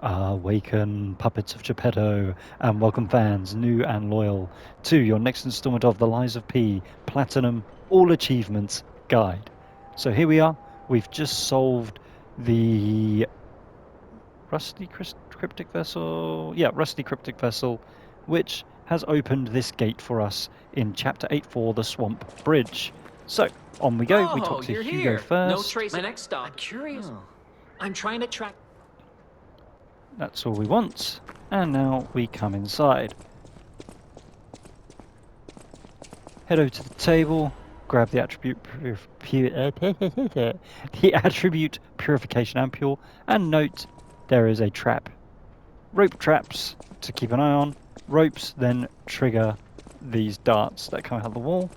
Awaken, puppets of Geppetto, and welcome fans, new and loyal, to your next installment of the Lies of P Platinum All Achievements Guide. So here we are, we've just solved the Rusty Cryptic Vessel? Yeah, Rusty Cryptic Vessel, which has opened this gate for us in Chapter 8 the Swamp Bridge. So, on we go, we talk to you're Hugo here. first. No trace. My next stop. I'm curious. I'm trying to track. That's all we want. And now we come inside. Head over to the table, grab the attribute the attribute purification ampule, and note there is a trap. Rope traps to keep an eye on. Ropes then trigger these darts that come out of the wall,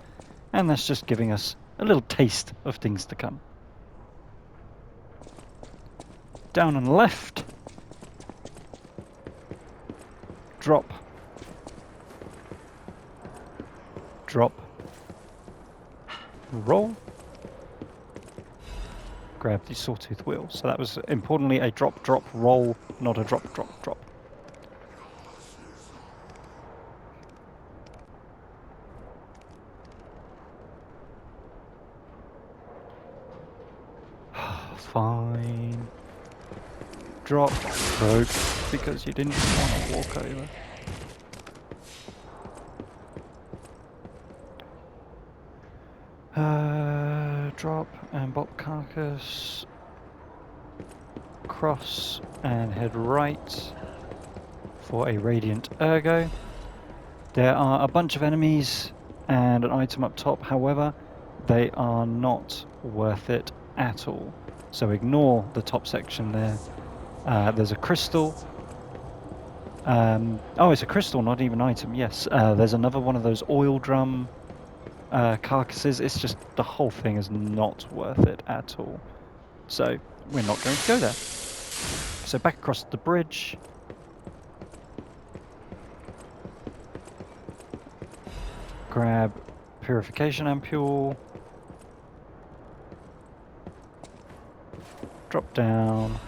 and that's just giving us a little taste of things to come. Down on the left, drop, drop, roll, grab the sawtooth wheel. So that was importantly a drop, drop, roll, not a drop, drop, drop. Fine. Drop, rope, because you didn't want to walk over. Drop and bop carcass, cross and head right for a radiant ergo. There are a bunch of enemies and an item up top, however, they are not worth it at all. So ignore the top section there. There's a crystal. Oh, it's a crystal, not even an item, yes. There's another one of those oil drum carcasses. It's just the whole thing is not worth it at all. So we're not going to go there. So back across the bridge. Grab purification ampule. Drop down.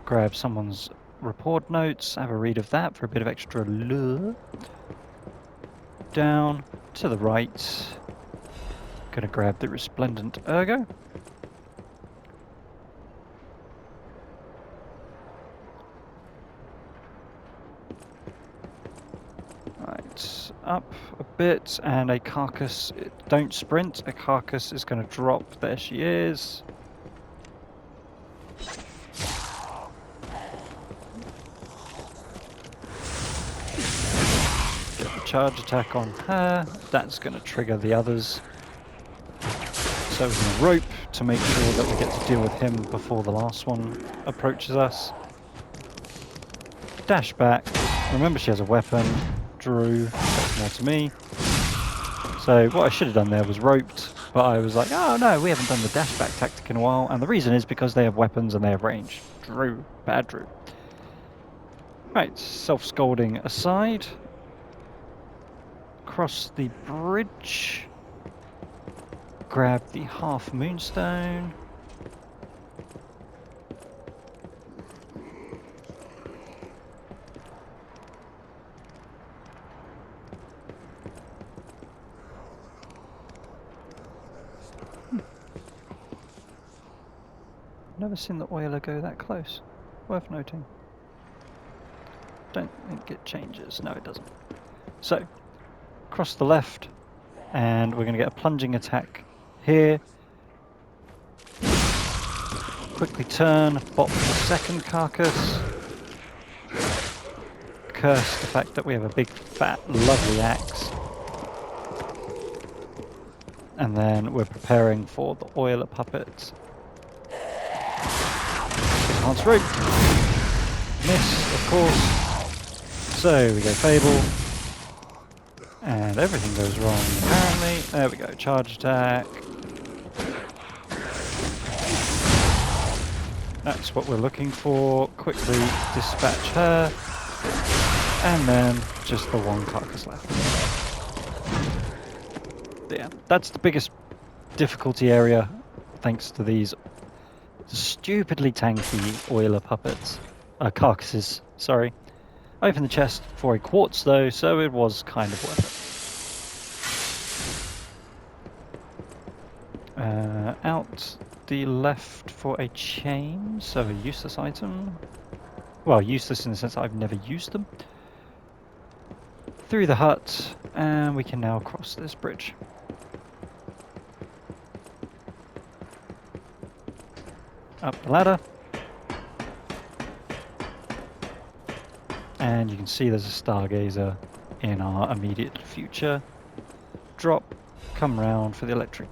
Grab someone's report notes. Have a read of that for a bit of extra lure. Down to the right. Gonna grab the resplendent ergo. Right, up a bit, and a carcass. Don't sprint. A carcass is going to drop. There she is. Get the charge attack on her. That's going to trigger the others. So we're going to rope to make sure that we get to deal with him before the last one approaches us. Dash back. Remember, she has a weapon. Drew. That's more to me. So what I should have done there was roped, but I was like, oh no, we haven't done the dash back tactic in a while, and the reason is because they have weapons and they have range. Drew. Bad Drew. Right, self-scolding aside. Cross the bridge. Grab the half moonstone. Never seen the oiler go that close. Worth noting. Don't think it changes. No, it doesn't. So, cross the left, and we're going to get a plunging attack here. Quickly turn, bop the second carcass. Curse the fact that we have a big, fat, lovely axe. And then we're preparing for the oiler puppet. Enhance rope. Miss, of course. So we go Fable. And everything goes wrong, apparently. There we go, charge attack. That's what we're looking for. Quickly dispatch her. And then just the one carcass left. Yeah, that's the biggest difficulty area, thanks to these stupidly tanky oiler puppets. carcasses, sorry. Open the chest for a quartz though, so it was kind of worth it. Out the left for a chain, so a useless item. Well, useless in the sense that I've never used them. Through the hut, and we can now cross this bridge. Up the ladder. And you can see there's a stargazer in our immediate future. Drop, come round for the electric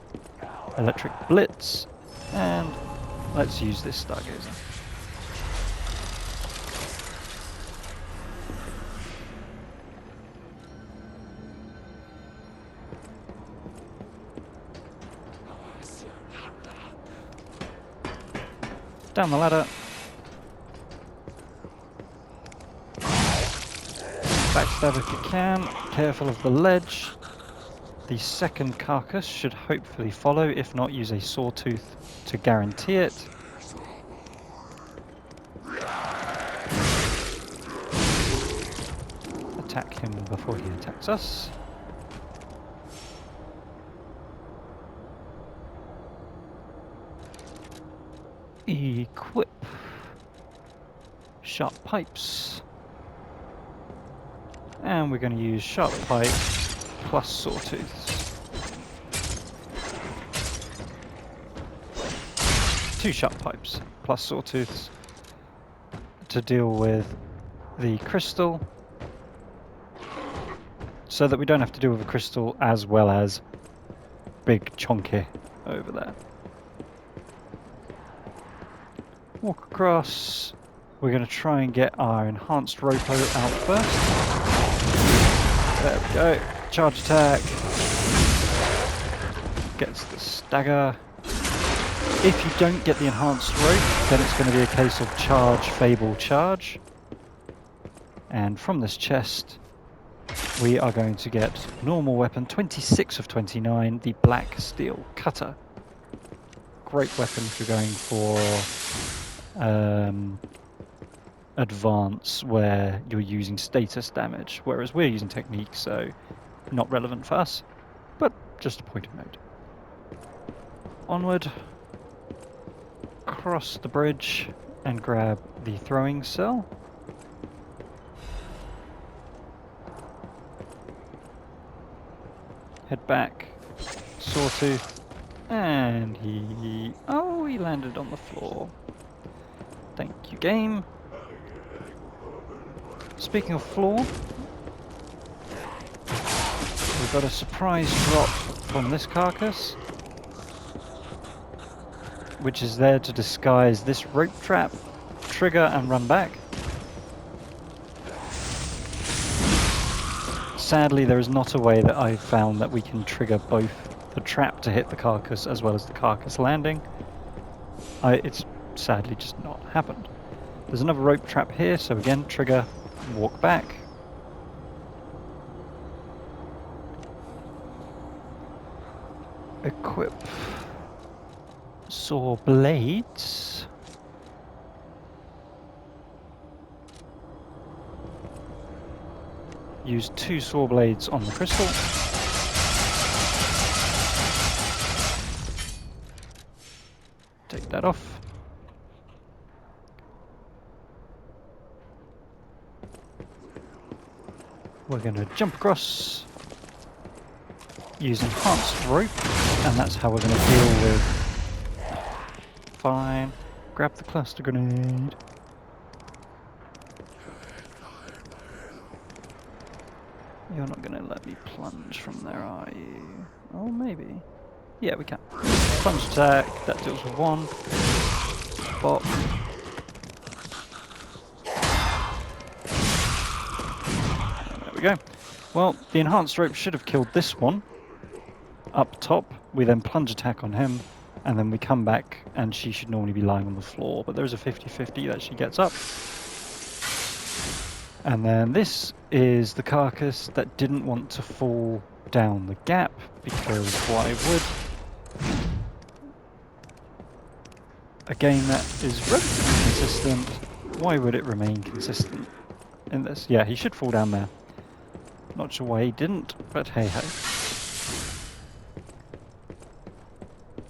blitz, and let's use this stargazer. Down the ladder. Backstab if you can. Careful of the ledge. The second carcass should hopefully follow. If not, use a sawtooth to guarantee it. Attack him before he attacks us. Equip. Sharp pipes. And we're going to use sharp pipe plus sawtooths. 2 sharp pipes plus sawtooths to deal with the crystal, so that we don't have to deal with the crystal as well as big chonky over there. Walk across. We're going to try and get our enhanced ropo out first. There we go. Charge attack. Gets the stagger. If you don't get the enhanced rope, then it's going to be a case of charge, fable, charge. And from this chest, we are going to get normal weapon, 26 of 29, the Black Steel Cutter. Great weapon if you're going for advance where you're using status damage, whereas we're using technique, so not relevant for us, but just a point of note. Onward, cross the bridge and grab the throwing cell. Head back, sawtooth, and he landed on the floor. Thank you, game. Speaking of floor, we've got a surprise drop from this carcass, which is there to disguise this rope trap, trigger and run back. Sadly, there is not a way that I've found that we can trigger both the trap to hit the carcass as well as the carcass landing. It's sadly just not happened. There's another rope trap here, so again, trigger, walk back. Equip saw blades. Use 2 saw blades on the crystal. Take that off. We're going to jump across, use enhanced rope, and that's how we're going to deal with... Fine. Grab the cluster grenade. You're not going to let me plunge from there, are you? Oh, maybe. Yeah, we can. Plunge attack, that deals with 1. Bop. There we go. Well, the enhanced rope should have killed this one. Up top, we then plunge attack on him, and then we come back, and she should normally be lying on the floor, but there's a 50-50 that she gets up. And then this is the carcass that didn't want to fall down the gap, because why would? Again, that is relatively consistent. Why would it remain consistent in this? Yeah, he should fall down there. Not sure why he didn't, but hey ho.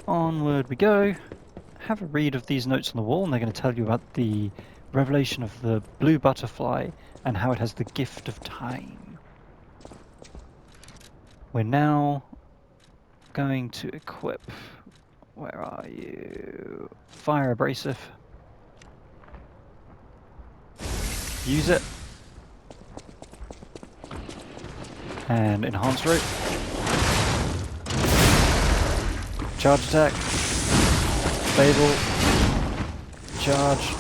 Onward we go. Have a read of these notes on the wall, and they're going to tell you about the revelation of the blue butterfly and how it has the gift of time. We're now going to equip. Where are you? Fire abrasive. Use it. And enhance rope. Charge attack. Stable. Charge.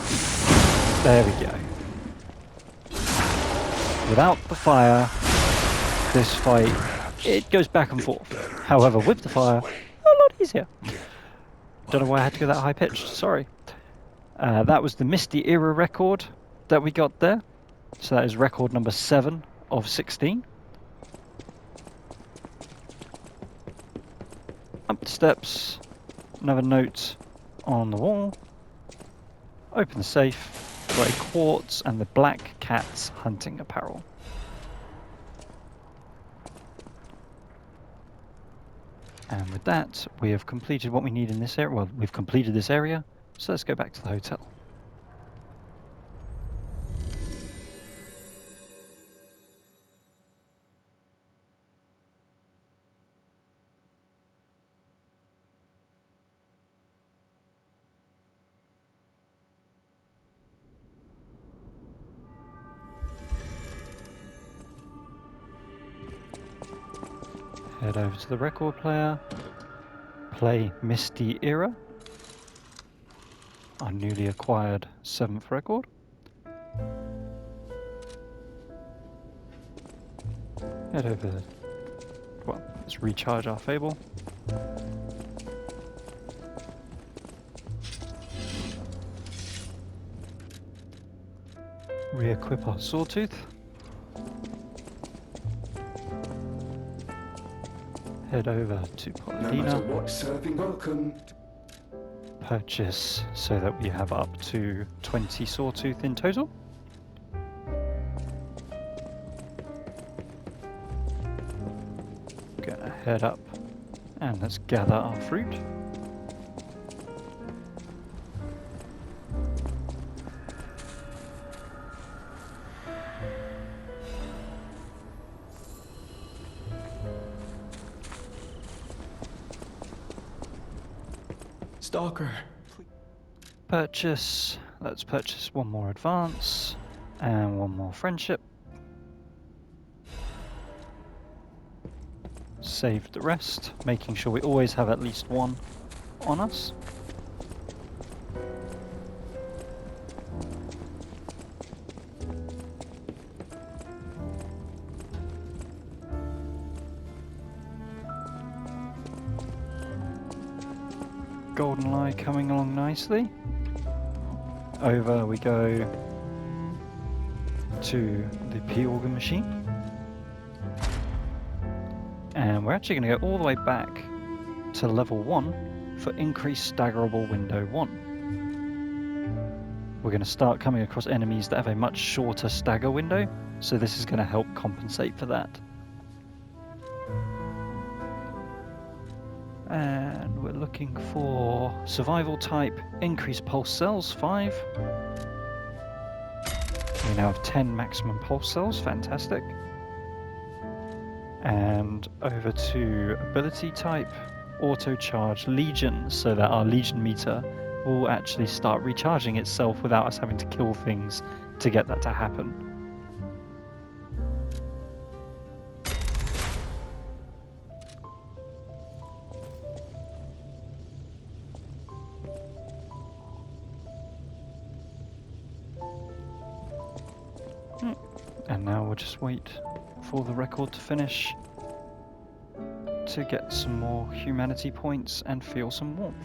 There we go. Without the fire, this fight, it goes back and forth. However, with the fire, a lot easier. Don't know why I had to go that high pitched, sorry. That was the Misty Era record that we got there. So that is record number 7 of 16. Up the steps, another note on the wall. Open the safe, got a quartz and the black cat's hunting apparel. And with that, we have completed what we need in this area. Well, we've completed this area, so let's go back to the hotel. Head over to the record player, play Misty Era, our newly acquired 7th record. Head over, well, let's recharge our Fable. Re-equip our Sawtooth. Head over to No matter Paladina. what serving, welcome. Purchase so that we have up to 20 Sawtooth in total. Gonna head up and let's gather our fruit. Stalker. Purchase. Let's purchase one more advance and one more friendship. Save the rest, making sure we always have at least one on us. Golden Lie coming along nicely. Over we go to the P-Organ machine. And we're actually going to go all the way back to level 1 for increased staggerable window 1. We're going to start coming across enemies that have a much shorter stagger window, so this is going to help compensate for that. And we're looking for survival type, increased pulse cells, 5. We now have 10 maximum pulse cells, fantastic. And over to ability type, auto charge Legion, so that our Legion meter will actually start recharging itself without us having to kill things to get that to happen. And now we'll just wait for the record to finish to get some more humanity points and feel some warmth.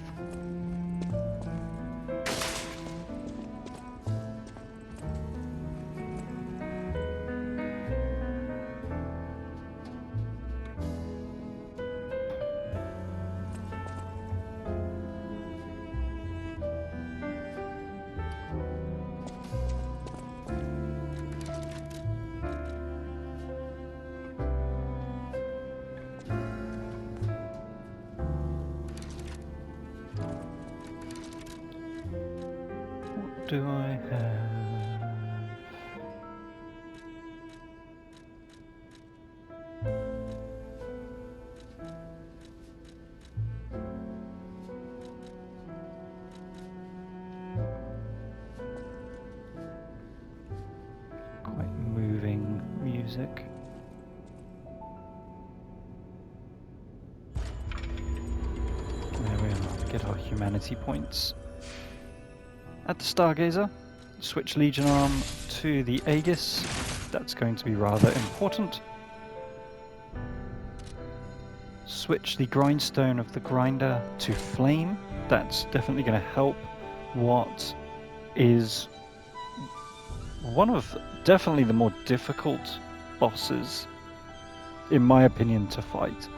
do I have? Quite moving music. There we are, get our humanity points. At the Stargazer, switch Legion Arm to the Aegis. That's going to be rather important. Switch the Grindstone of the Grinder to Flame. That's definitely going to help what is one of definitely the more difficult bosses, in my opinion, to fight.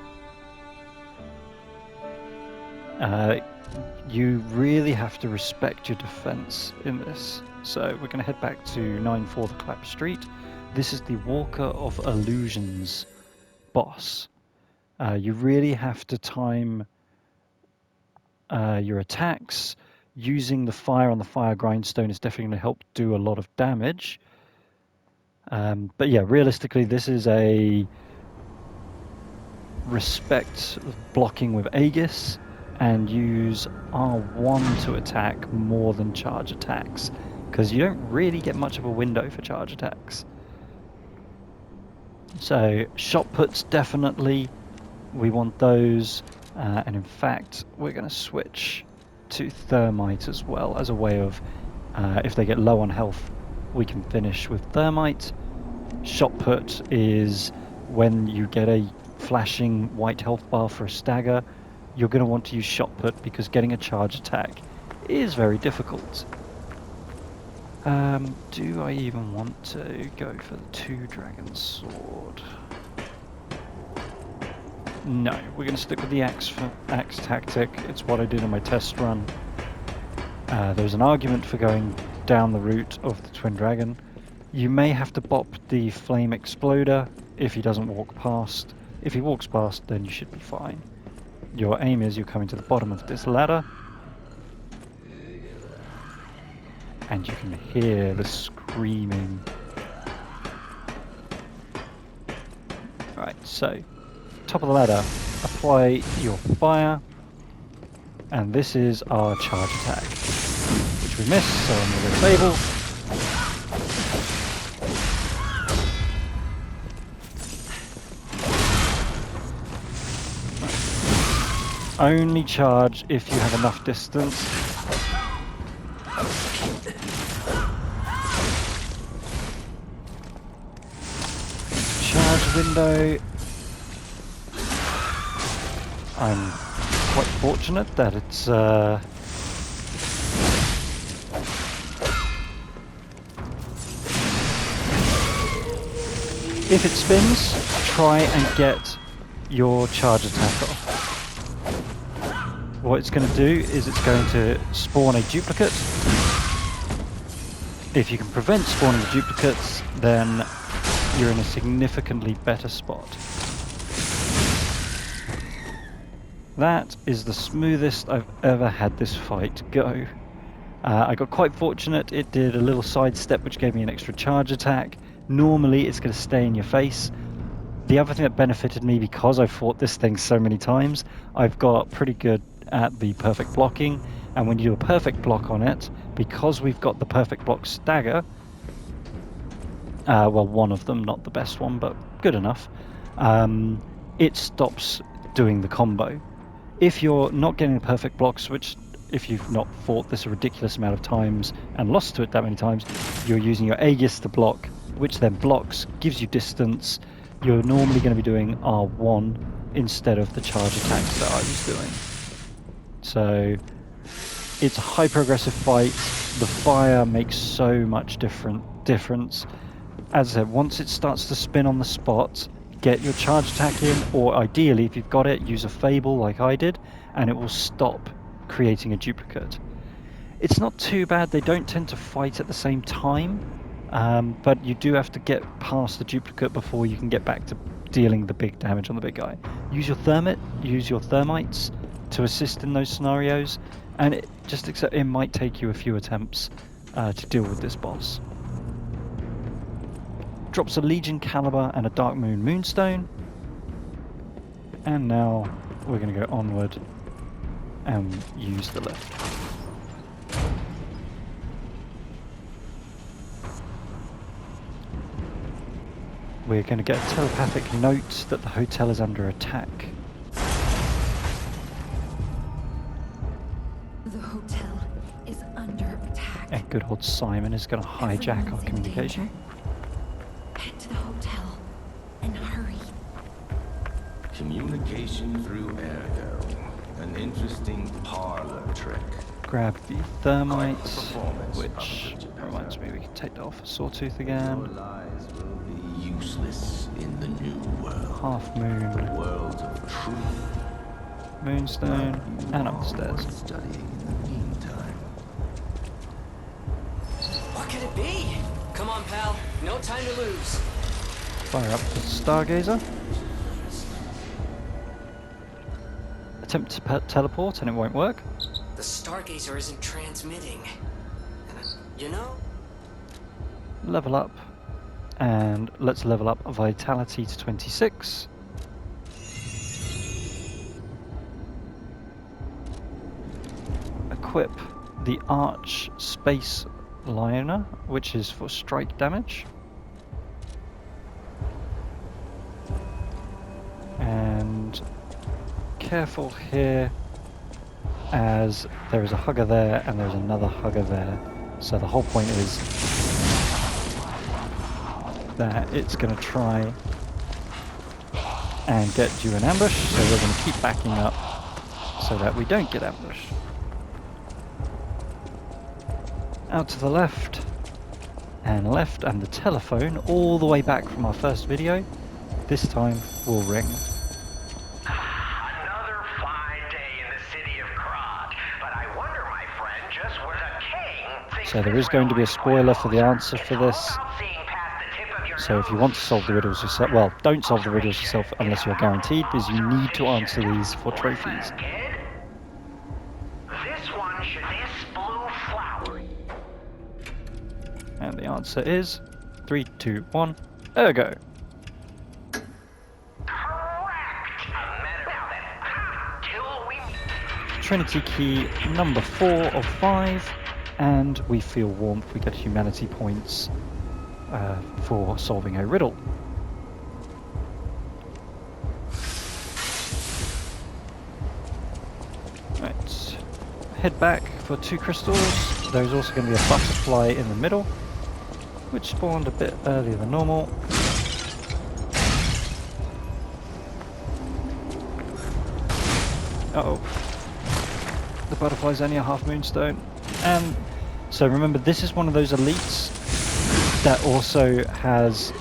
You really have to respect your defense in this. So we're going to head back to 9-4 the Clap Street. This is the Walker of Illusions boss. You really have to time your attacks. Using the fire on the fire grindstone is definitely going to help do a lot of damage. But yeah, realistically, this is a respect blocking with Aegis and use R1 to attack more than charge attacks, because you don't really get much of a window for charge attacks. So shot puts, definitely we want those, and in fact we're going to switch to Thermite as well, as a way of if they get low on health we can finish with Thermite. Shot put is when you get a flashing white health bar for a stagger, you're going to want to use shot put because getting a charge attack is very difficult. Do I even want to go for the 2-dragon sword? No, we're going to stick with the axe tactic. It's what I did on my test run. There's an argument for going down the route of the twin dragon. You may have to bop the flame exploder if he doesn't walk past. If he walks past, then you should be fine. Your aim is you're coming to the bottom of this ladder, and you can hear the screaming. Right, so top of the ladder, apply your fire, and this is our charge attack, which we missed, so I'm going to go Fable. Only charge if you have enough distance. Charge window. I'm quite fortunate that it's if it spins, try and get your charge attack off. What it's going to do is it's going to spawn a duplicate. If you can prevent spawning the duplicates, then you're in a significantly better spot. That is the smoothest I've ever had this fight go. I got quite fortunate. It did a little sidestep which gave me an extra charge attack. Normally it's going to stay in your face. The other thing that benefited me, because I've fought this thing so many times, I've got pretty good at the perfect blocking, and when you do a perfect block on it, because we've got the perfect block stagger, well, one of them, not the best one, but good enough, it stops doing the combo. If you're not getting the perfect blocks, which if you've not fought this a ridiculous amount of times and lost to it that many times, you're using your Aegis to block, which then blocks, gives you distance. You're normally going to be doing R1 instead of the charge attacks that I was doing. So it's a high progressive fight. The fire makes so much difference. As I said, once it starts to spin on the spot, get your charge attack in, or ideally, if you've got it, use a Fable like I did, and it will stop creating a duplicate. It's not too bad. They don't tend to fight at the same time, but you do have to get past the duplicate before you can get back to dealing the big damage on the big guy. Use your thermites to assist in those scenarios, and it might take you a few attempts, to deal with this boss. Drops a Legion Caliber and a Dark Moon Moonstone. And now we're going to go onward and use the lift. We're going to get a telepathic note that the hotel is under attack. The hotel is under attack. And good old Simon is going to hijack our communication. Head to the hotel and hurry. Communication through ergo. An interesting parlor trick. Grab the thermite, performance, which Brotherhood. reminds me we can take that off a sawtooth again. Your lies will be useless in the new world. Half moon, World of truth. moonstone, and up the stairs. Studying in the meantime. What could it be? Come on, pal. No time to lose. Fire up the Stargazer. Attempt to teleport and it won't work. The Stargazer isn't transmitting. You know? Level up. And let's level up Vitality to 26. Equip the Arch Space Liner, which is for strike damage. And careful here, as there is a hugger there and there's another hugger there. So the whole point is that it's going to try and get you an ambush, so we're going to keep backing up so that we don't get ambushed. Out to the left, and the telephone all the way back from our first video, this time will ring. Another fine day in the city of Krat, but I wonder, my friend, just where the king thinks So there is going to be a spoiler for the answer for this. So if you want to solve the riddles yourself, well, don't solve the riddles yourself unless you're guaranteed, because you need to answer these for trophies. This one should be a blue flower. And the answer is 3, 2, 1, ergo. Correct. Now then, till we Trinity key number 4 of 5, and we feel warmth. We get humanity points for solving a riddle. Right, head back for 2 crystals. There's also going to be a butterfly in the middle, which spawned a bit earlier than normal. Uh-oh. The butterfly's only a half moonstone. And so remember, this is one of those elites that also has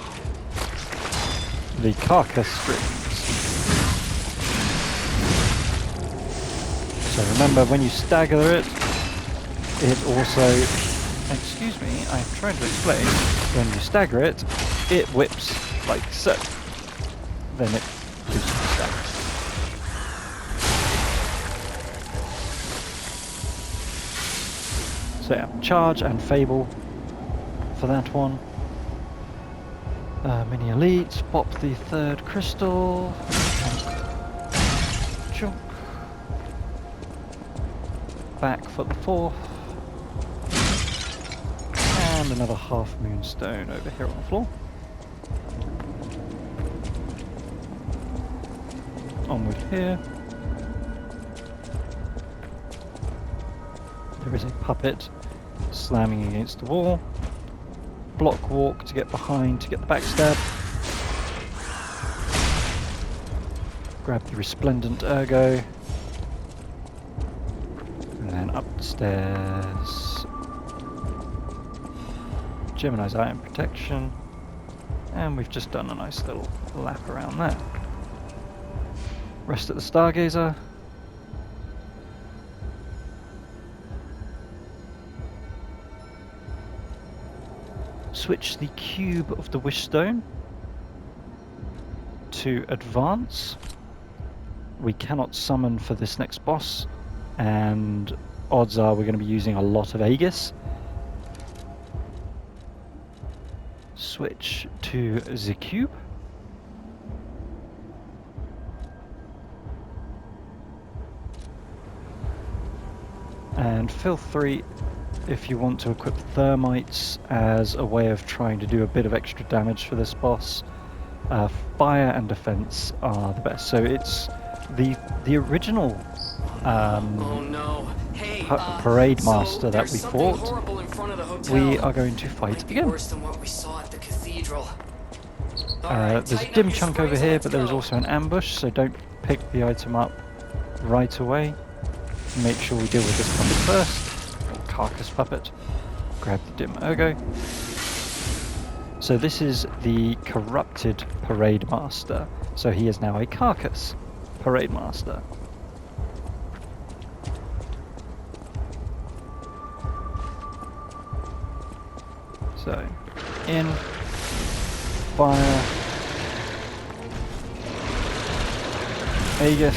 the carcass strings. So remember, when you stagger it, it also, excuse me, I'm trying to explain, when you stagger it, it whips like so. Then it gives you the stagger. So yeah, charge and fable for that one. Mini elite, pop the 3rd crystal. Chunk. Back for the 4th. And another half moonstone over here on the floor. Onward here. There is a puppet slamming against the wall. Block walk to get behind to get the backstab. Grab the resplendent ergo. And then upstairs. Gemini's iron protection. And we've just done a nice little lap around there. Rest at the Stargazer. Switch the cube of the wish stone to advance. We cannot summon for this next boss, and odds are we're going to be using a lot of Aegis. Switch to the cube. And fill 3 if you want to equip thermites as a way of trying to do a bit of extra damage for this boss. Fire and defense are the best. So it's the original Oh no. Hey, parade so master that there's we something fought. horrible in front of the hotel. We are going to fight Might be again. worse than what we saw at the cathedral. Alright, There's a tighten dim up your chunk over springs and here, let's but there is go. also an ambush, so don't pick the item up right away. Make sure we deal with this puppet first. Or carcass puppet. Grab the dim ergo. So this is the corrupted parade master. So he is now a carcass parade master. So, in, fire, Aegis,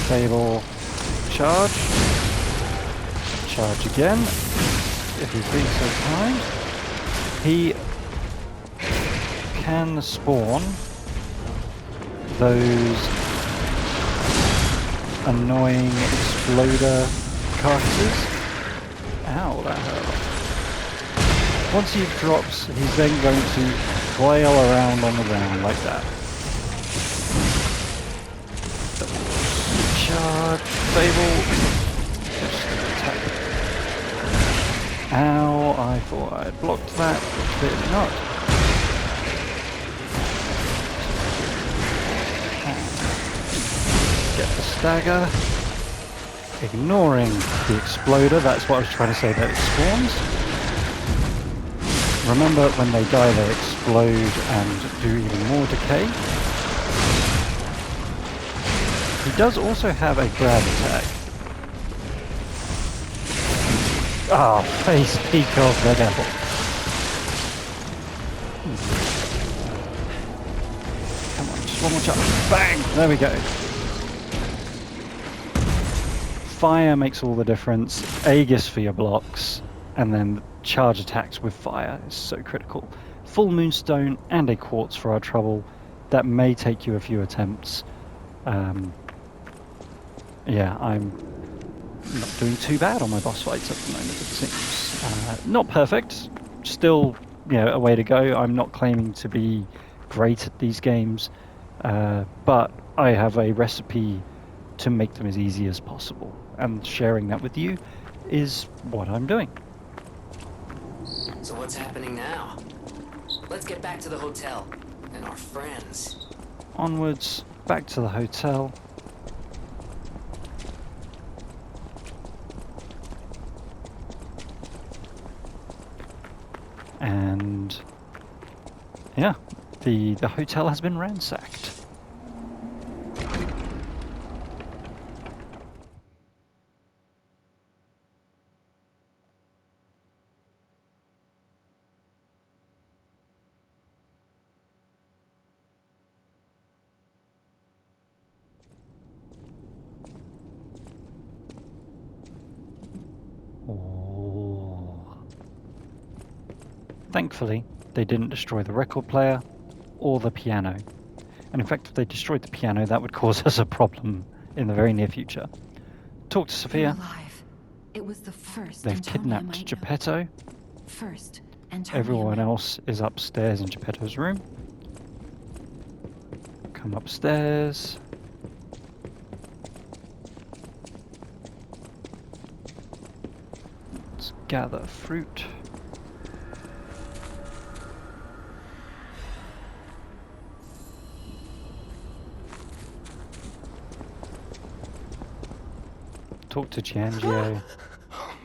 Fable, charge again, if he's being so kind. He can spawn those annoying exploder carcasses. Ow, that hurt. Once he drops, he's then going to flail around on the ground like that. Charge, Fable. Attack. Ow, I thought I had blocked that, but clearly not. And get the stagger. Ignoring the exploder, that's what I was trying to say, that it spawns. Remember, when they die they explode and do even more decay. He does also have a grab attack. Ah, face peak of the devil. Come on, just one more shot. Bang! There we go. Fire makes all the difference, Aegis for your blocks, and then charge attacks with fire is so critical. Full moonstone and a quartz for our trouble. That may take you a few attempts. Yeah, I'm not doing too bad on my boss fights at the moment, it seems. Not perfect, still, you know, a way to go. I'm not claiming to be great at these games, but I have a recipe to make them as easy as possible, and sharing that with you is what I'm doing. So what's happening now? Let's get back to the hotel and our friends. Onwards, back to the hotel. And yeah, the hotel has been ransacked. Thankfully, they didn't destroy the record player or the piano. And in fact, if they destroyed the piano, that would cause us a problem in the very near future. Talk to Sophia. Alive. It was the first. They've Antonia kidnapped might know. Geppetto. First, Antonia Everyone might- else is upstairs in Geppetto's room. Come upstairs. Let's gather fruit. Talk to Giangio.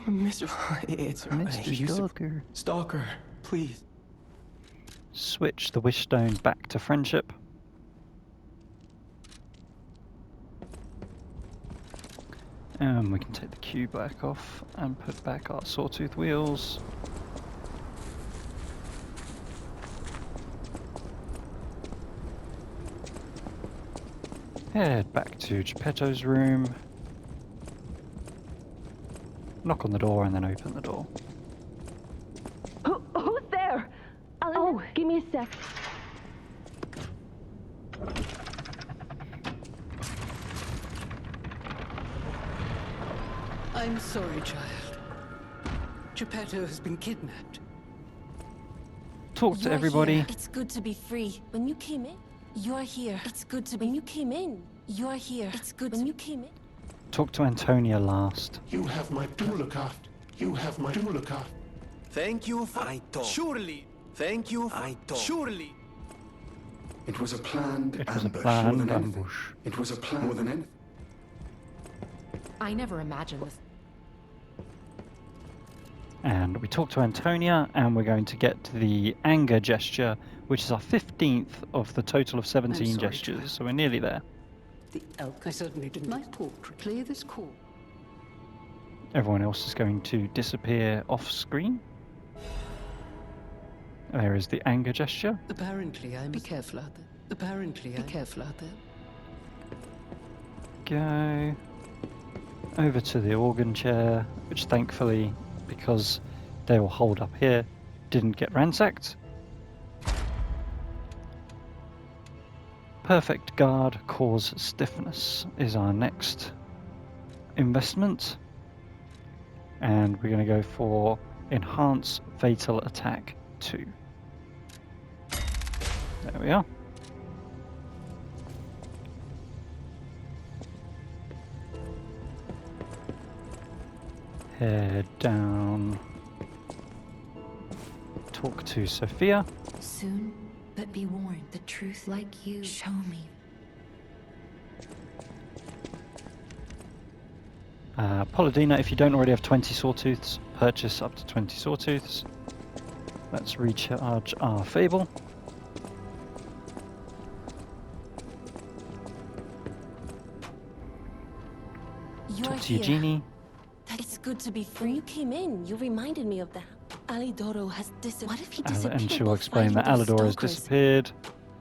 Mr. It's Mr. Stalker. Stalker, please. Switch the wish stone back to friendship. And we can take the cube back off and put back our sawtooth wheels. Head back to Geppetto's room. Knock on the door and then open the door. sec. I'm sorry, child. Geppetto has been kidnapped. Talk to You're everybody. Here. It's good to be free. When you came in, you're here. It's good to be. When you came in, you're here. It's good when you came in. Talk to Antonia last. You have my Dulacaft. You have my Dulacaft. Thank you for... I thought. Surely. Thank you for... I thought. Surely. It was a planned It was a ambush. planned more than anything. ambush. It was a plan more than anything. I never imagined this. And we talk to Antonia, and we're going to get to the anger gesture, which is our 15th of the total of 17 sorry, gestures, child. so we're nearly there. The Alchemist. I certainly didn't. My portrait. Clear this call. Everyone else is going to disappear off screen. There is the anger gesture. Apparently, I'm... Be careful out there. Apparently, I'm... Be careful out there. Go over to the organ chair, which thankfully, because they will hold up here, didn't get ransacked. Perfect guard cause stiffness is our next investment, and we're going to go for enhance fatal attack 2. There we are. Head down. Talk to Sophia. Soon, but be warned, the truth like you. Show me. Polydina, if you don't already have 20 sawtooths, purchase up to 20 sawtooths. Let's recharge our Fable. You're Talk to here. Eugenie. It's good to be free. When you came in, you reminded me of that. Alidoro has disappeared. What if he disappeared? And she'll while explain that fighting those Alidoro has stalkers? disappeared.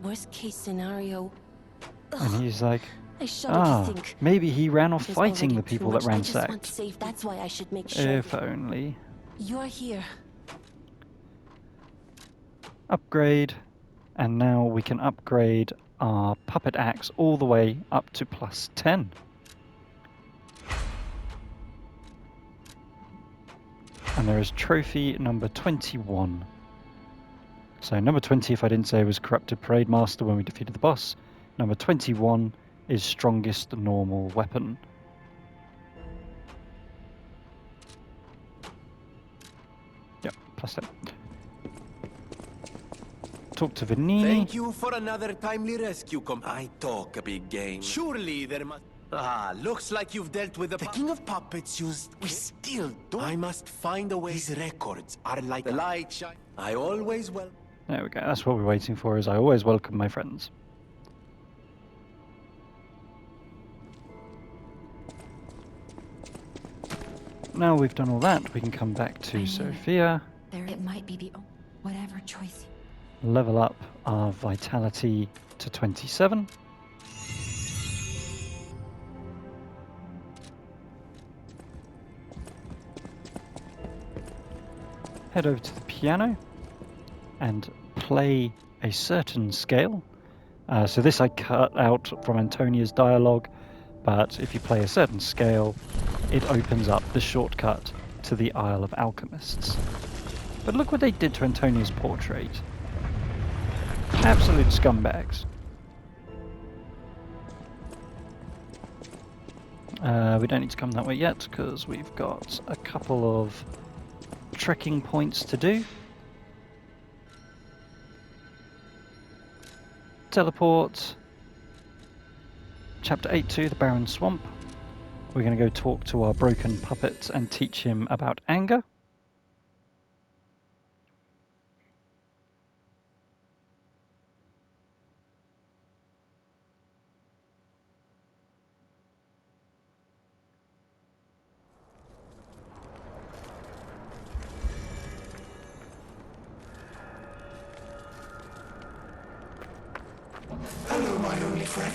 Worst case scenario. And he's like, I shudder to think. maybe he ran off There's fighting already the too people that much. I just want ransacked. safe. That's why I should make sure. If only. You're here. Upgrade. And now we can upgrade our puppet axe all the way up to plus 10. And there is trophy number 21. So number 20, if I didn't say, was Corrupted Parade Master when we defeated the boss. Number 21 is Strongest Normal Weapon. Yep, plus 10. Talk to Vanini. Thank you for another timely rescue, I talk a big game. Surely there must... Ah, looks like you've dealt with The King of Puppets used... We still do. I must find a way. His records are like The light shine. I always will. There we go, that's what we're waiting for, is I always welcome my friends. Now we've done all that, we can come back I to knew it. Sophia, It might be the whatever choice. level up our vitality to 27. Head over to the piano and play a certain scale. So this I cut out from Antonia's dialogue, but if you play a certain scale, it opens up the shortcut to the Isle of Alchemists. But look what they did to Antonia's portrait. Absolute scumbags. We don't need to come that way yet, because we've got a couple of trekking points to do. Teleport. Chapter 8-2, the Barren Swamp. We're going to go talk to our broken puppet and teach him about anger. Hello, my only friend.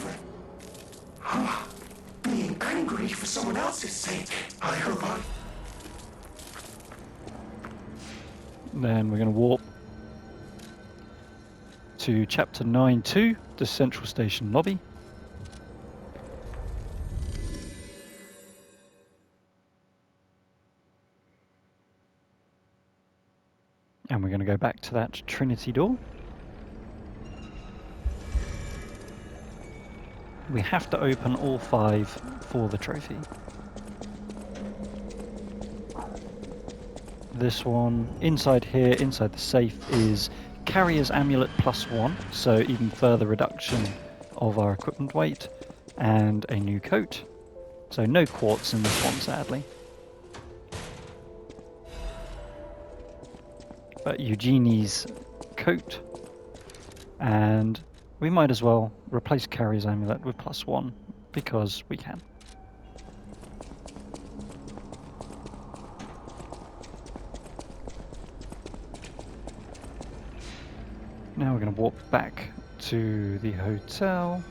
Being angry for someone else's sake. I hope I... Then we're going to warp to Chapter 9-2, the Central Station lobby. And we're going to go back to that Trinity door. We have to open all 5 for the trophy. This one, inside here, inside the safe, is Carrier's Amulet +1, so even further reduction of our equipment weight, and a new coat. So no quartz in this one, sadly. But Eugenie's coat, and we might as well replace Carrier's Amulet with +1, because we can. Now we're going to walk back to the hotel.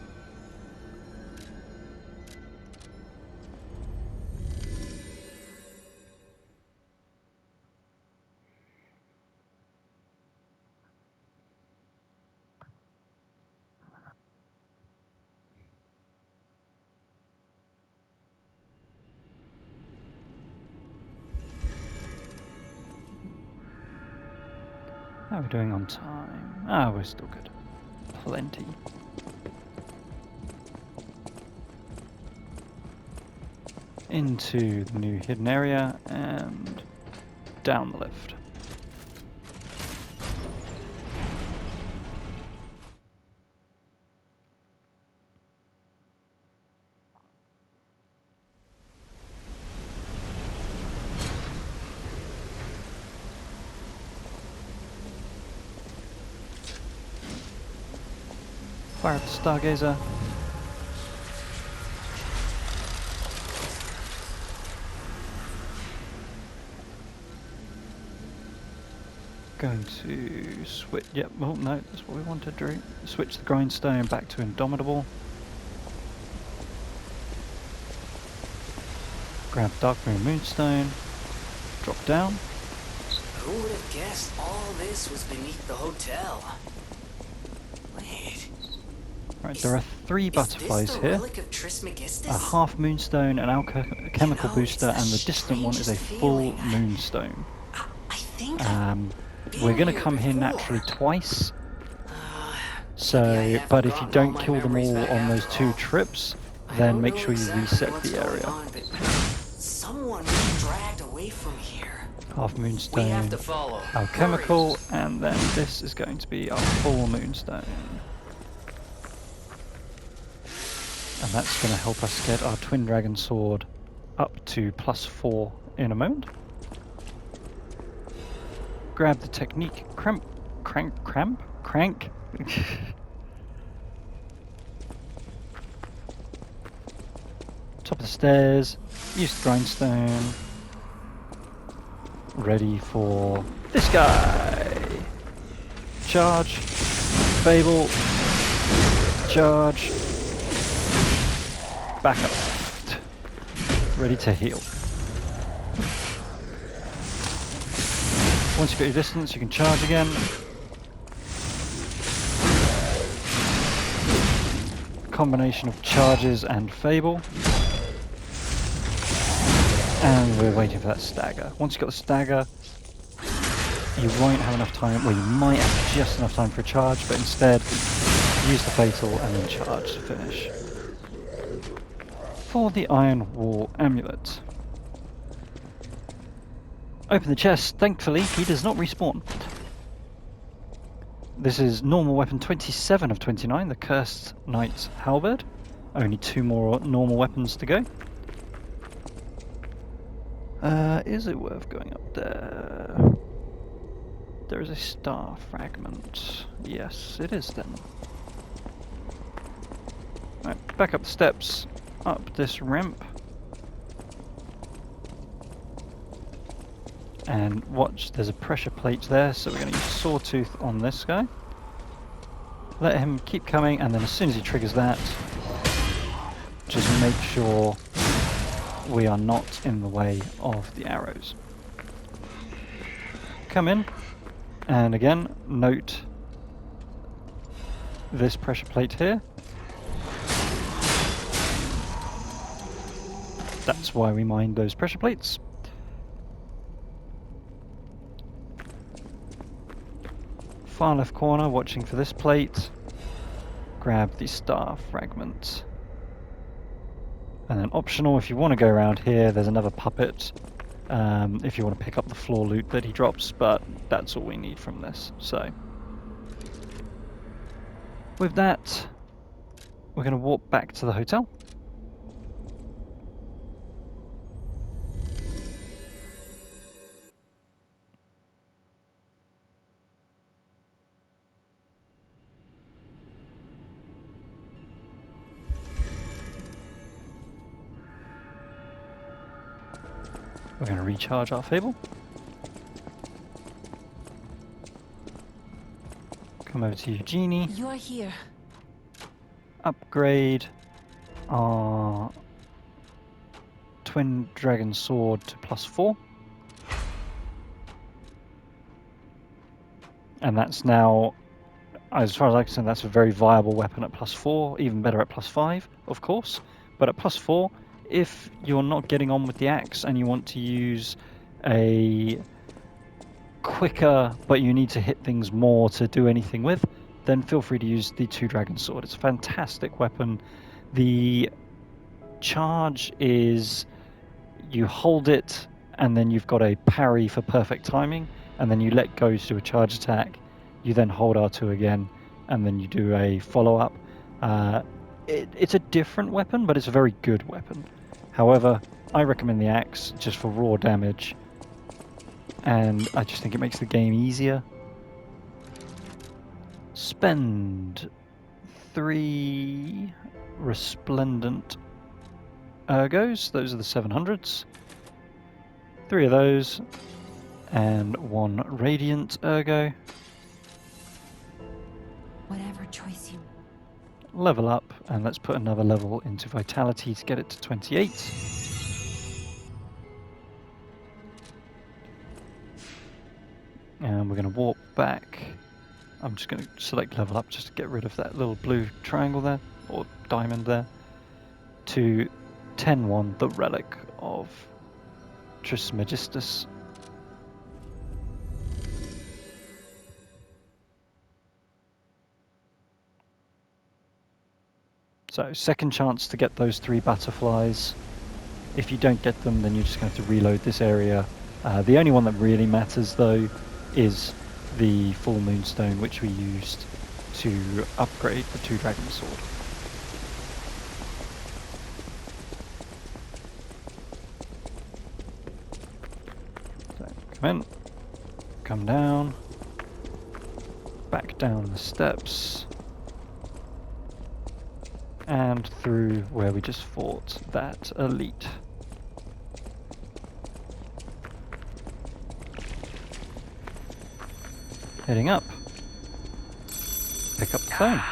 How are we doing on time? Ah, we're still good. Plenty. Into the new hidden area and down the lift. Fire up the Stargazer. Going to switch. Yep. Oh no, that's what we want to do. Switch the grindstone back to Indomitable. Grab Dark Moon Moonstone. Drop down. Who would have guessed all this was beneath the hotel? Wait. Right, there are 3 butterflies is this the here. Relic of Trismegistus? A half moonstone, an alchemical booster, and the distant one is a full moonstone. I think We're going to come here naturally twice. maybe I So, have but if you forgotten don't all my kill them memories all back on those after 2 all. trips, I then don't make know sure you exactly reset what's the going area. on, but someone was dragged away from here. Half We have moonstone, to follow. alchemical, and then this is going to be our full moonstone. And that's going to help us get our Twin Dragon Sword up to +4 in a moment. Grab the technique crank. Top of the stairs, use the grindstone. Ready for this guy. Charge, Fable, charge, back up. Ready to heal. Once you've got your distance, you can charge again. Combination of charges and Fable. And we're waiting for that stagger. Once you've got the stagger, you won't have enough time, well, you might have just enough time for a charge, but instead, use the Fatal and then charge to finish. For the Iron Wall Amulet. Open the chest. Thankfully, he does not respawn. This is normal weapon 27 of 29, the Cursed Knight's Halberd. Only 2 more normal weapons to go. Is it worth going up there? There is a star fragment. Yes, it is then. Right, back up the steps, up this ramp. And watch, there's a pressure plate there, so we're going to use Sawtooth on this guy. Let him keep coming, and then as soon as he triggers that, just make sure we are not in the way of the arrows. Come in, and again, note this pressure plate here. That's why we mined those pressure plates. Far left corner, watching for this plate. Grab the star fragment. And then optional, if you want to go around here, there's another puppet. If you want to pick up the floor loot that he drops, but that's all we need from this. So, with that, we're going to walk back to the hotel. We're going to recharge our Fable. Come over to Eugenie. You're here. Upgrade our Twin Dragon Sword to +4. And that's now, as far as I can see, that's a very viable weapon at +4, even better at +5, of course. But at +4, if you're not getting on with the axe and you want to use a quicker, but you need to hit things more to do anything with, then feel free to use the Two Dragon Sword. It's a fantastic weapon. The charge is you hold it and then you've got a parry for perfect timing, and then you let go to do a charge attack. You then hold R2 again, and then you do a follow-up. It's a different weapon, but it's a very good weapon. However, I recommend the axe just for raw damage, and I just think it makes the game easier. Spend 3 resplendent ergos, those are the 700s. 3 of those, and 1 radiant ergo. Whatever choice you... Level up, and let's put another level into vitality to get it to 28. And we're going to walk back. I'm just going to select level up just to get rid of that little blue triangle there, or diamond there, to 10-1, the Relic of Trismegistus. So, second chance to get those 3 butterflies. If you don't get them, then you're just going to have to reload this area. The only one that really matters, though, is the full moonstone, which we used to upgrade the Two Dragon Sword. So, come in, come down, back down the steps, and through where we just fought that elite. Heading up. Pick up the phone. And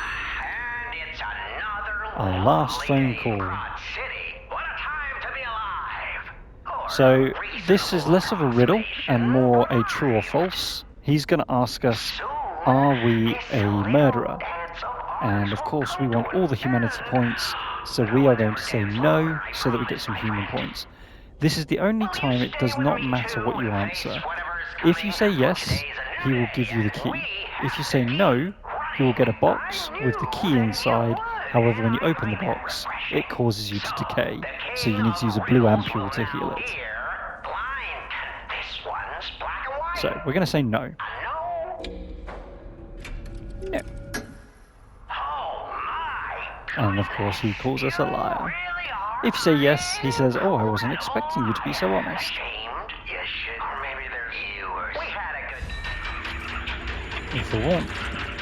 it's another Our last phone call. Krat City. What a time to be alive. Or So this is reasonable less of a riddle and more a true or false. He's going to ask us, are we a murderer? And of course we want all the humanity points, so we are going to say no, so that we get some human points. This is the only time it does not matter what you answer. If you say yes, he will give you the key. If you say no, he will get a box with the key inside. However, when you open the box, it causes you to decay, so you need to use a blue ampule to heal it. So we're going to say no. No. And of course he calls us a liar. If you say yes, he says, oh, I wasn't expecting you to be so honest. We forewarned.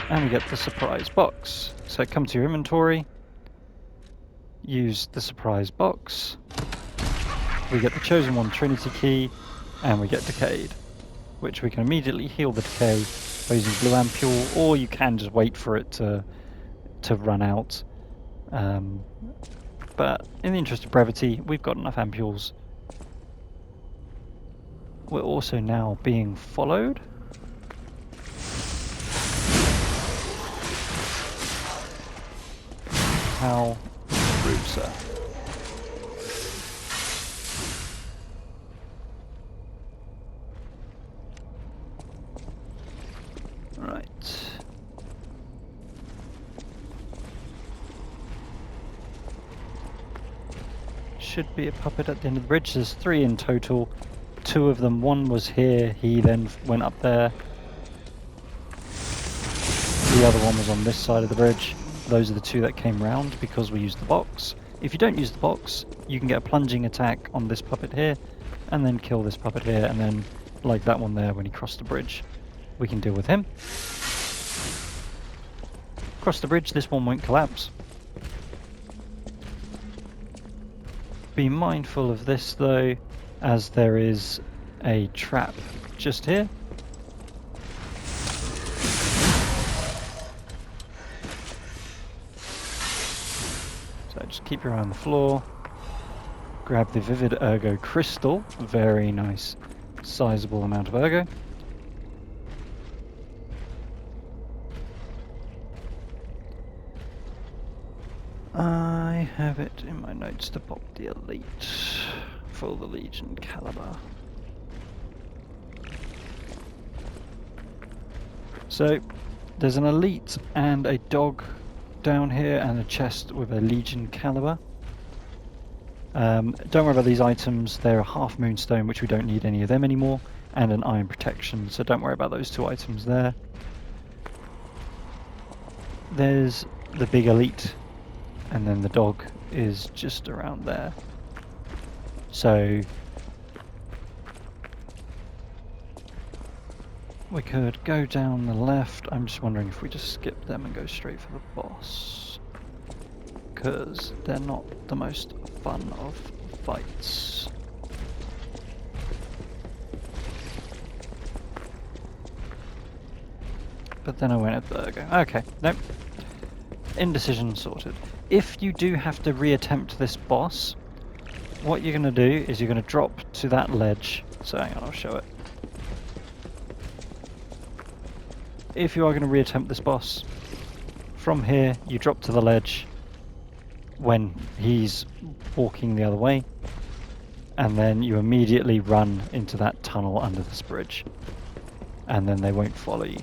And we get the surprise box. So come to your inventory, use the surprise box, we get the chosen one Trinity key, and we get decayed, which we can immediately heal the decay by using blue ampule, or you can just wait for it to run out. But in the interest of brevity, we've got enough ampules. We're also now being followed. How rude, sir. Right. Should be a puppet at the end of the bridge. There's 3 in total. 2 of them, one was here, he then went up there. The other one was on this side of the bridge. Those are the 2 that came round because we used the box. If you don't use the box, you can get a plunging attack on this puppet here, and then kill this puppet here, and then, like that one there when he crossed the bridge, we can deal with him. Cross the bridge, this one won't collapse. Be mindful of this though, as there is a trap just here. So just keep your eye on the floor. Grab the Vivid Ergo Crystal, very nice, sizable amount of Ergo. I have it in my notes to pop the Elite for the Legion caliber. So there's an Elite and a dog down here and a chest with a Legion caliber. Don't worry about these items, they're a half moonstone, which we don't need any of them anymore, and an iron protection, so don't worry about those 2 items there. There's the big Elite, and then the dog is just around there. So we could go down the left. I'm just wondering if we just skip them and go straight for the boss, because they're not the most fun of fights. But then I went at Virgo. Okay, nope. Indecision sorted. If you do have to reattempt this boss, what you're going to do is you're going to drop to that ledge. So hang on, I'll show it. If you are going to reattempt this boss, from here you drop to the ledge when he's walking the other way, and then you immediately run into that tunnel under this bridge, and then they won't follow you.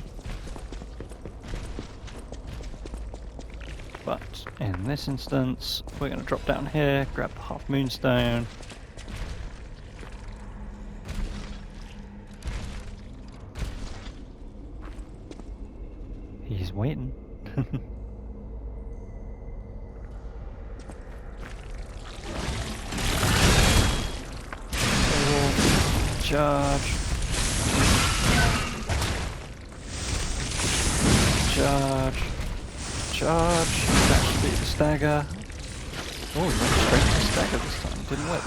But in this instance, we're going to drop down here, grab the half moonstone. He's waiting. Charge. Charge. Charge. That should be the stagger. Oh, he went straight to the stagger this time, didn't whip.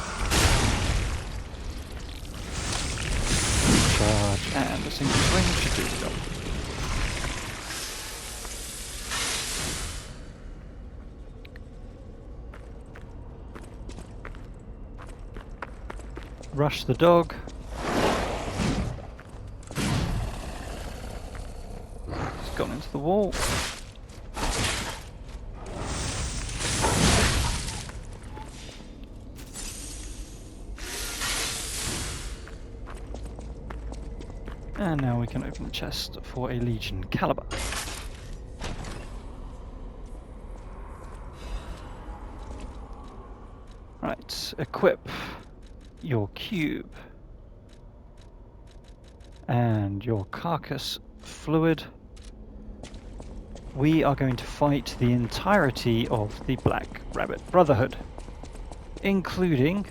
Charge, and a single swing should do the job. Rush the dog. He's gone into the wall. And now we can open the chest for a Legion caliber. Right, equip your cube and your carcass fluid. We are going to fight the entirety of the Black Rabbit Brotherhood, including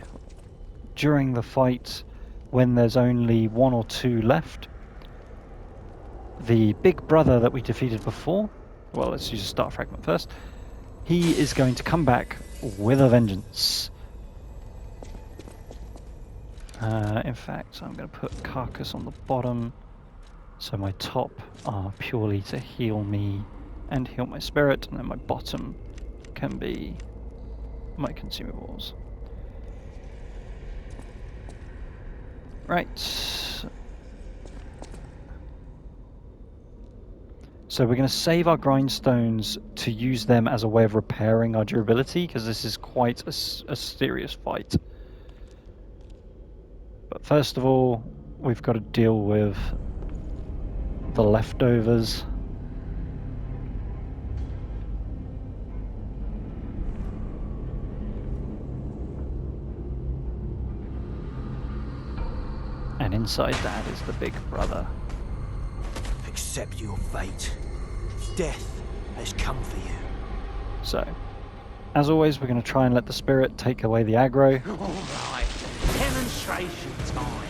during the fight when there's only 1 or 2 left. The big brother that we defeated before, well, let's use a start fragment first, he is going to come back with a vengeance. In fact, I'm going to put carcass on the bottom, so my top are purely to heal me and heal my spirit, and then my bottom can be my consumables. Right. So we're going to save our grindstones to use them as a way of repairing our durability, because this is quite a serious fight. But first of all, we've got to deal with the leftovers. And inside that is the big brother. Accept your fate. Death has come for you. So, as always, we're going to try and let the spirit take away the aggro. Alright, demonstration time.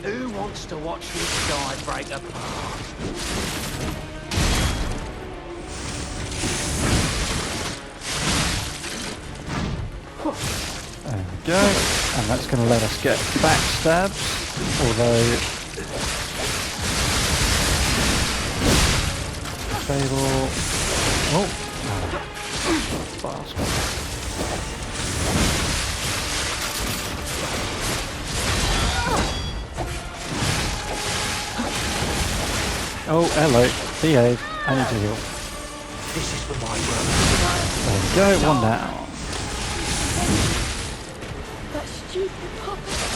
Who wants to watch this guy break apart? There we go. And that's going to let us get backstabs. Although... Stable... Oh! Bastard. Oh, hello. Behave. I need to heal. This is for my brother. There we go. One down. That stupid puppet.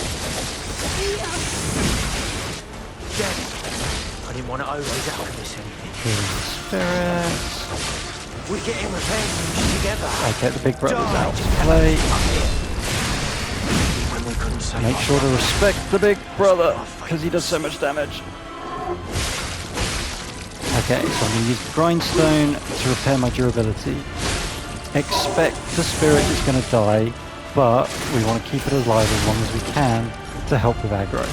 I didn't want to owe those alchemists anything. Healing spirits. We're getting revenge together. Okay, the big brother's out to play. When we couldn't say Make sure to respect the big brother, because he does so much damage. Okay, so I'm going to use the grindstone to repair my durability. Expect the spirit is going to die, but we want to keep it alive as long as we can to help with aggro.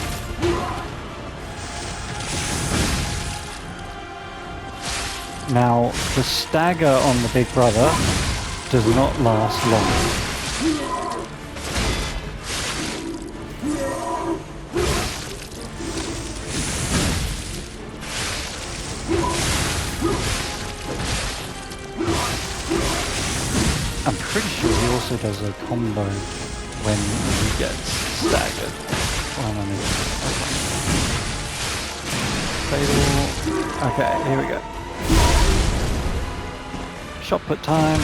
Now, the stagger on the big brother does not last long. I'm pretty sure he also does a combo when he gets staggered. Oh, no, Fatal. Okay, here we go. Shot put time.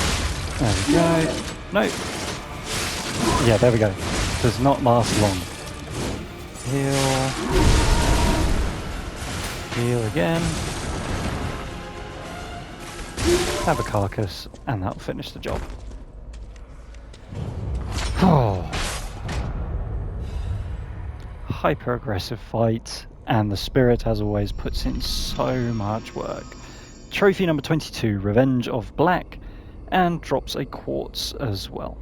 There we go. No. Yeah, there we go. Does not last long. Heal. Heal again. Have a carcass, and that'll finish the job. Oh. Hyper aggressive fight, and the spirit, as always, puts in so much work. Trophy number 22, Revenge of Black, and drops a quartz as well.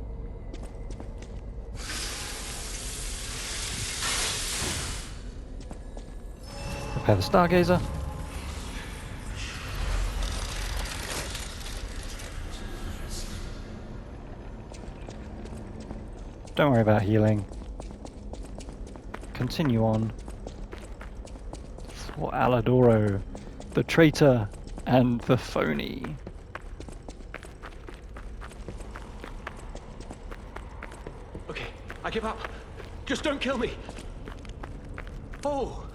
Prepare the Stargazer. Don't worry about healing. Continue on for Alidoro, the traitor and the phony. Okay, I give up. Just don't kill me. Oh.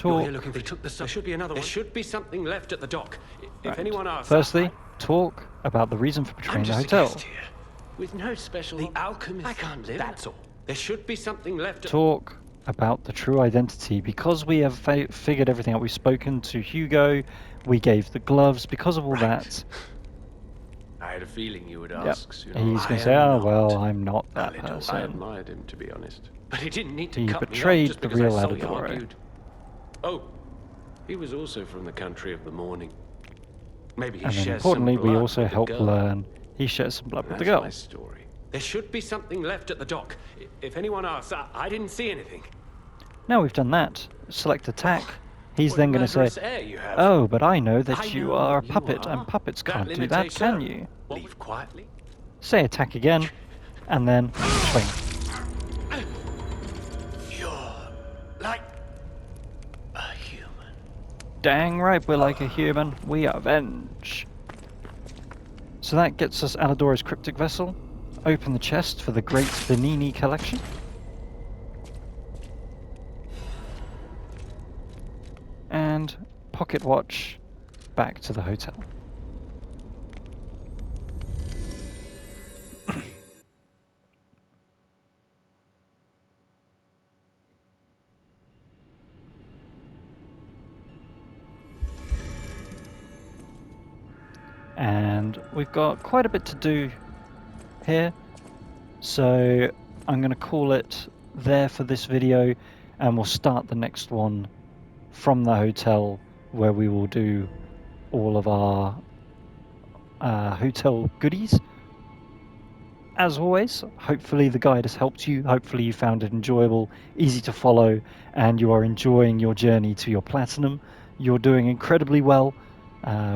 You're here looking. They took the. There should be another one. There should be something left at the dock. If anyone asks. Firstly, talk about the reason for betraying the hotel. With no special. The alchemist. I can't live. That's all. There should be something left. Talk about the true identity. Because we have figured everything out. We've spoken to Hugo. We gave the gloves. Because of all that. I had a feeling you would ask. He's going to say, "Oh well, I'm not that person." I admired him, to be honest, but he didn't need to He cut betrayed me off just the because real I saw he Alidoro. argued. Oh, he was also from the country of the morning. Maybe he And then shares importantly, some we blood also with the helped girl. learn he shares some blood with the That's girl. my story. There should be something left at the dock. If anyone asks, I didn't see anything. Now we've done that, select attack. He's What then going to say, murderous air you have. "Oh, but I know that I you know are a what you puppet, are. and puppets That can't do limits that, a can serve. you?" Leave quietly. Say attack again, and then swing. You're like a human. Dang right, we're like a human. We avenge. So that gets us Alidoro's cryptic vessel. Open the chest for the Great Benini collection. And pocket watch back to the hotel. And we've got quite a bit to do here, so I'm going to call it there for this video, and we'll start the next one from the hotel, where we will do all of our hotel goodies. As always, hopefully the guide has helped you, hopefully you found it enjoyable, easy to follow, and you are enjoying your journey to your platinum. You're doing incredibly well.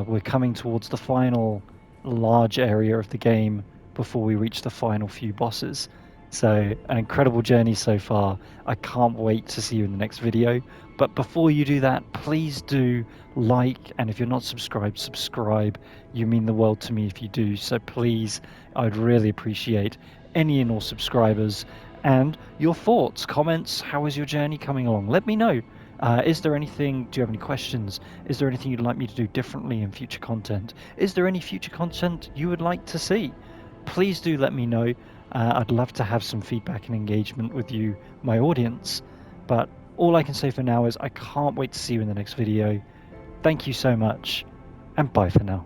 We're coming towards the final large area of the game before we reach the final few bosses. So, an incredible journey so far. I can't wait to see you in the next video. But before you do that, please do like, and if you're not subscribed, subscribe. You mean the world to me if you do. So please, I'd really appreciate any and all subscribers and your thoughts, comments. How is your journey coming along? Let me know. Is there anything, do you have any questions? Is there anything you'd like me to do differently in future content? Is there any future content you would like to see? Please do let me know. I'd love to have some feedback and engagement with you, my audience. But all I can say for now is I can't wait to see you in the next video. Thank you so much, and bye for now.